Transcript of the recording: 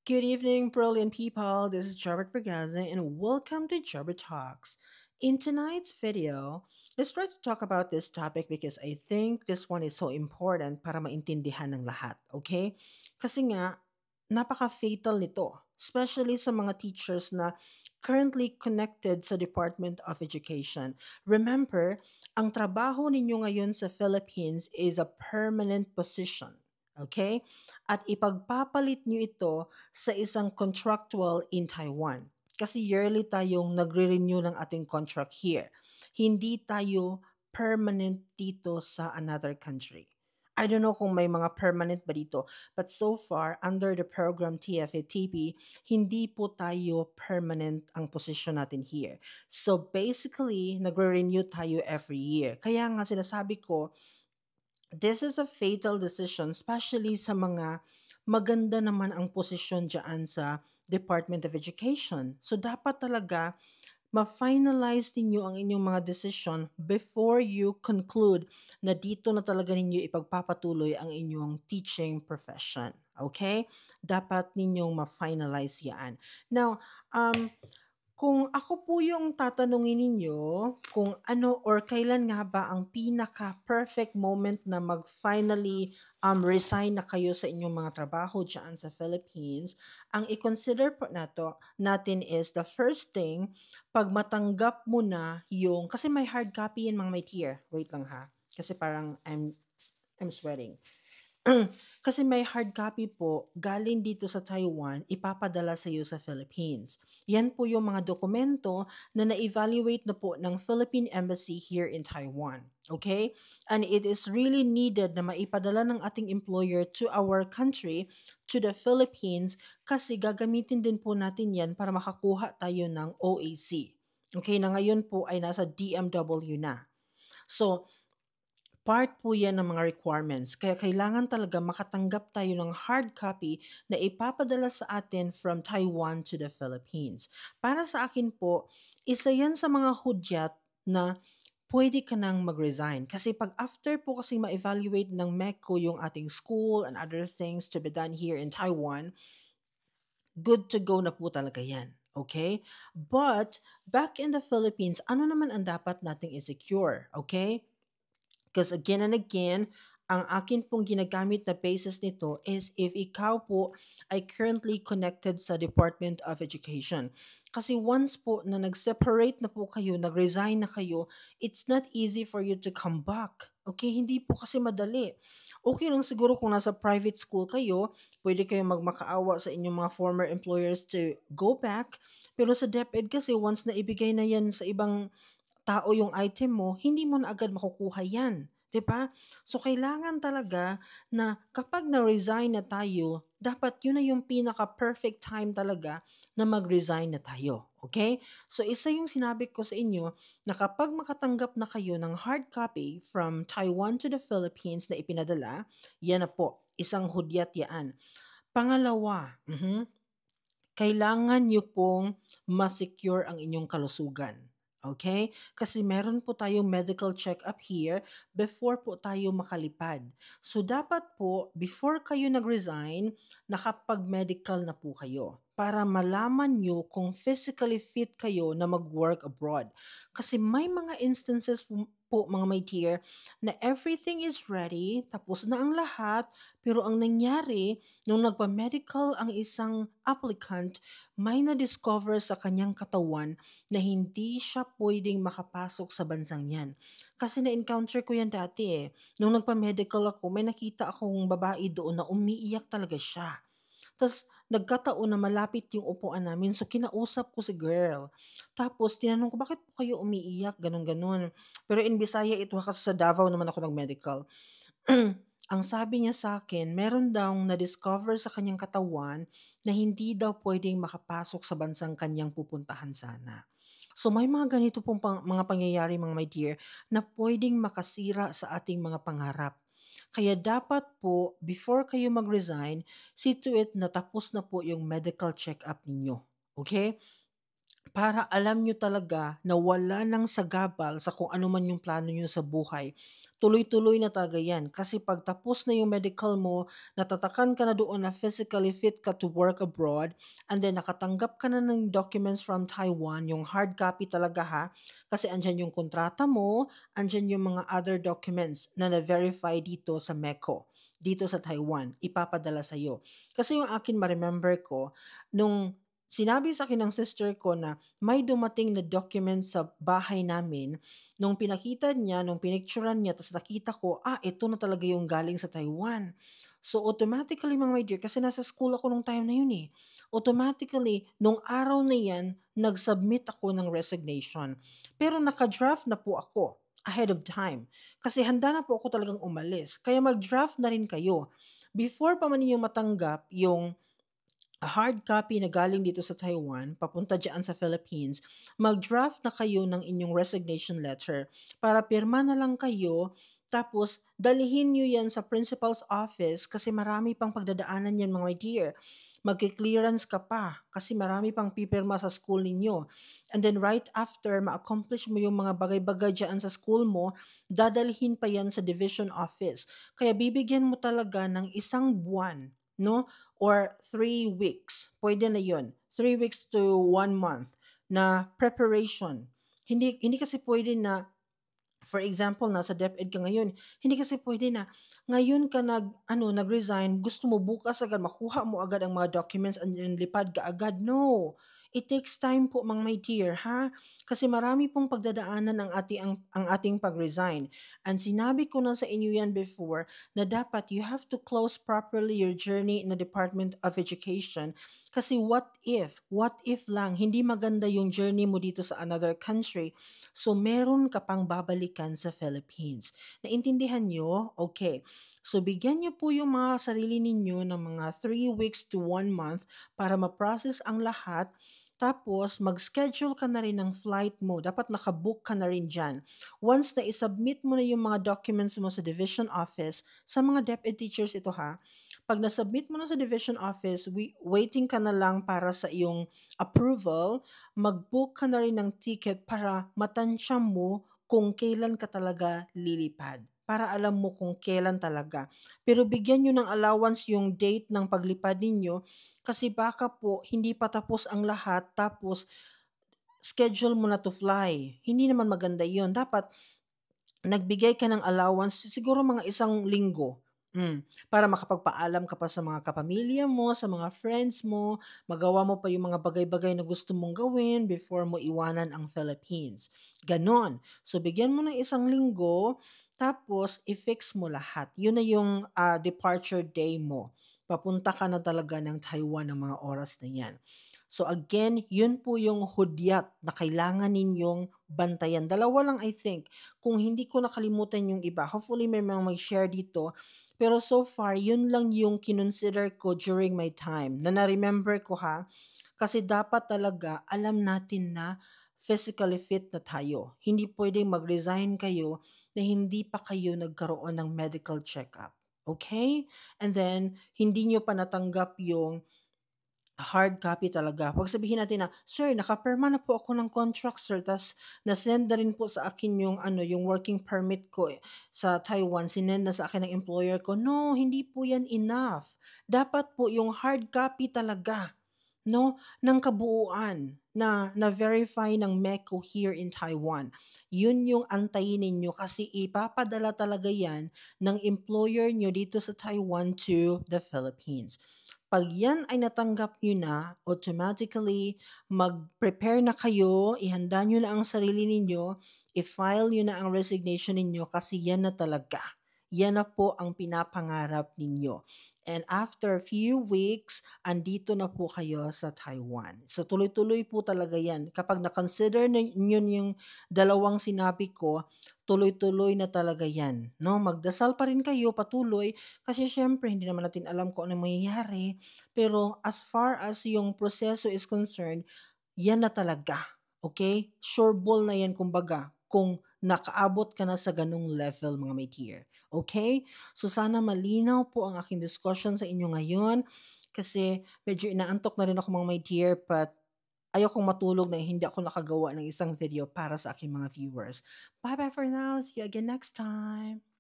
Good evening, brilliant people. This is Jarbert Bergaza, and welcome to Jarbert Talks. In tonight's video, let's try to talk about this topic because I think this one is so important para maintindihan ng lahat, okay? Kasi nga, napaka-fatal nito, especially sa mga teachers na currently connected sa Department of Education. Remember, ang trabaho ninyo ngayon sa Philippines is a permanent position. Okay? At ipagpapalit nyo ito sa isang contractual in Taiwan. Kasi yearly tayong nagre-renew ng ating contract here. Hindi tayo permanent dito sa another country. I don't know kung may mga permanent ba dito, but so far, under the program TFA-TP, hindi po tayo permanent ang posisyon natin here. So basically, nagre-renew tayo every year. Kaya nga sinasabi ko, this is a fatal decision, especially sa mga maganda naman ang posisyon dyan sa Department of Education. So, dapat talaga ma-finalize ninyo ang inyong mga decision before you conclude na dito na talaga ninyo ipagpapatuloy ang inyong teaching profession. Okay? Dapat ninyong ma-finalize yan. Now, kung ako po yung tatanungin ninyo kung ano or kailan nga ba ang pinaka-perfect moment na mag-finally resign na kayo sa inyong mga trabaho dyan sa Philippines, ang i-consider po natin is the first thing, pag matanggap mo na yung, kasi may hard copy yan mga may tier. Wait lang ha. Kasi parang I'm sweating. Kasi may hard copy po galing dito sa Taiwan, ipapadala sa iyo sa Philippines. Yan po yung mga dokumento na na-evaluate na po ng Philippine Embassy here in Taiwan. Okay? And it is really needed na maipadala ng ating employer to our country, to the Philippines, kasi gagamitin din po natin yan para makakuha tayo ng OAC. Okay, na ngayon po ay nasa DMW na. So, part po yan ng mga requirements. Kaya kailangan talaga makatanggap tayo ng hard copy na ipapadala sa atin from Taiwan to the Philippines. Para sa akin po, isa yan sa mga hudyat na pwede ka nang mag-resign. Kasi pag after po kasi ma-evaluate ng MECO yung ating school and other things to be done here in Taiwan, good to go na po talaga yan. Okay? But, back in the Philippines, ano naman ang dapat nating i-secure? Okay? Because again and again, ang akin pong ginagamit na basis nito is if ikaw po ay currently connected sa Department of Education. Kasi once po na nag-separate na po kayo, nag-resign na kayo, it's not easy for you to come back. Okay, hindi po kasi madali. Okay lang siguro kung nasa private school kayo, pwede kayong magmakaawa sa inyong mga former employers to go back. Pero sa DepEd kasi once na ibigay na yan sa ibang tao yung item mo, hindi mo na agad makukuha yan. 'Di ba? So, kailangan talaga na kapag na-resign na tayo, dapat yun na yung pinaka-perfect time talaga na mag-resign na tayo. Okay? So, isa yung sinabi ko sa inyo na kapag makatanggap na kayo ng hard copy from Taiwan to the Philippines na ipinadala, yan na po, isang hudyat yan. Pangalawa, kailangan nyo pong ma-secure ang inyong kalusugan. Okay? Kasi meron po tayong medical check-up here before po tayo makalipad. So, dapat po, before kayo nag-resign, nakapag-medical na po kayo para malaman nyo kung physically fit kayo na mag-work abroad. Kasi may mga instances po mga my dear, na everything is ready, tapos na ang lahat, pero ang nangyari, nung nagpa-medical ang isang applicant, may na-discover sa kanyang katawan na hindi siya pwedeng makapasok sa bansang yan. Kasi na-encounter ko yan dati eh. Nung nagpa-medical ako, may nakita akong babae doon na umiiyak talaga siya. Tapos, nagkataon na malapit yung upuan namin, so kinausap ko si girl. Tapos, tinanong ko, bakit po kayo umiiyak? Ganon-ganon. Pero in Bisaya, ito kasi sa Davao naman ako nag-medical. Ang sabi niya sa akin, meron daw na-discover sa kanyang katawan na hindi daw pwedeng makapasok sa bansang kanyang pupuntahan sana. So may mga ganito pong mga pangyayari mga my dear na pwedeng makasira sa ating mga pangarap. Kaya dapat po, before kayo mag-resign, see to it na tapos na po yung medical check-up ninyo. Okay? Para alam nyo talaga na wala nang sagabal sa kung ano man yung plano nyo sa buhay. tuloy-tuloy na talaga yan. Kasi pag tapos na yung medical mo, natatakan ka na doon na physically fit ka to work abroad, and then nakatanggap ka na ng documents from Taiwan, yung hard copy talaga ha, kasi andyan yung kontrata mo, andyan yung mga other documents na na-verify dito sa MECO, dito sa Taiwan, ipapadala sa'yo. Kasi yung akin ma-remember ko, nung sinabi sa akin ng sister ko na may dumating na document sa bahay namin, nung pinakita niya, nung pinicturean niya, tapos nakita ko, ito na talaga yung galing sa Taiwan. So, automatically, mga my dear, kasi nasa school ako nung time na yun eh. Automatically, nung araw na yan, nag-submit ako ng resignation. Pero naka-draft na po ako ahead of time. Kasi handa na po ako talagang umalis. Kaya mag-draft na rin kayo. Before pa man ninyo matanggap yung hard copy na galing dito sa Taiwan, papunta dyan sa Philippines, mag-draft na kayo ng inyong resignation letter para pirma na lang kayo, tapos dalhin nyo yan sa principal's office kasi marami pang pagdadaanan yan mga my dear. Magki-clearance ka pa kasi marami pang pipirma sa school ninyo. And then right after ma-accomplish mo yung mga bagay-bagay dyan sa school mo, dadalhin pa yan sa division office. Kaya bibigyan mo talaga ng isang buwan, no? Or 3 weeks. Pwede na yun. 3 weeks to 1 month na preparation. Hindi kasi pwede na, for example, nasa DepEd ka ngayon, hindi kasi pwede na ngayon ka nag-resign, gusto mo bukas agad makuha mo agad ang mga documents and then lipad ka agad. No. It takes time po, mga my dear, ha? Kasi marami pong pagdadaanan ang ating pag-resign. And sinabi ko na sa inyo yan before na dapat you have to close properly your journey in the Department of Education. Kasi what if lang, hindi maganda yung journey mo dito sa another country. So, meron ka pang babalikan sa Philippines. Naintindihan nyo? Okay. So, bigyan nyo po yung mga sarili ninyo ng mga 3 weeks to 1 month para ma-process ang lahat. Tapos, mag-schedule ka na rin ng flight mo. Dapat nakabook ka na rin dyan. Once na isubmit mo na yung mga documents mo sa division office, sa mga DepEd teachers ito ha, pag nasubmit mo na sa division office, waiting ka na lang para sa iyong approval, mag-book ka na rin ng ticket para matansya mo kung kailan ka talaga lilipad. Para alam mo kung kailan talaga. Pero bigyan nyo ng allowance yung date ng paglipad ninyo kasi baka po hindi pa tapos ang lahat tapos schedule mo na to fly. Hindi naman maganda yon. Dapat nagbigay ka ng allowance siguro mga 1 linggo. Para makapagpaalam ka pa sa mga kapamilya mo, sa mga friends mo, magawa mo pa yung mga bagay-bagay na gusto mong gawin before mo iwanan ang Philippines. Ganon. So, bigyan mo ng 1 linggo, tapos i-fix mo lahat. Yun na yung departure day mo. Papunta ka na talaga ng Taiwan ng mga oras na yan. So again, yun po yung hudyat na kailangan ninyong bantayan. Dalawa lang I think. Kung hindi ko nakalimutan yung iba, hopefully may mga mag-share dito. Pero so far, yun lang yung kinonsider ko during my time na na-remember ko ha. Kasi dapat talaga alam natin na physically fit na tayo. Hindi pwedeng mag-resign kayo na hindi pa kayo nagkaroon ng medical check-up. Okay? And then, hindi nyo pa natanggap yung hard copy talaga. Pag sabihin natin na, "Sir, nakapirma na po ako ng contract, sir, tas na-send na rin po sa akin yung yung working permit ko sa Taiwan, sinend na sa akin ng employer ko." No, hindi po yan enough. Dapat po yung hard copy talaga, no, ng kabuuan na-verify ng MECO here in Taiwan. Yun yung antayin ninyo kasi ipapadala talaga yan ng employer nyo dito sa Taiwan to the Philippines. Pag yan ay natanggap nyo na, automatically, mag-prepare na kayo, ihanda nyo na ang sarili ninyo, i-file nyo na ang resignation ninyo kasi yan na talaga. Yan na po ang pinapangarap ninyo. And after a few weeks, andito na po kayo sa Taiwan. So tuloy-tuloy po talaga yan. Kapag na-consider nyo yung dalawang sinabi ko, tuloy-tuloy na talaga yan. No? Magdasal pa rin kayo patuloy kasi syempre hindi naman natin alam kung ano mangyayari. Pero as far as yung proseso is concerned, yan na talaga. Okay? Sure ball na yan kumbaga kung nakaabot ka na sa ganung level mga my dear. Okay? So sana malinaw po ang aking discussion sa inyo ngayon kasi medyo inaantok na rin ako mga my dear but ayokong matulog na hindi ako nakagawa ng isang video para sa aking mga viewers. Bye bye for now. See you again next time.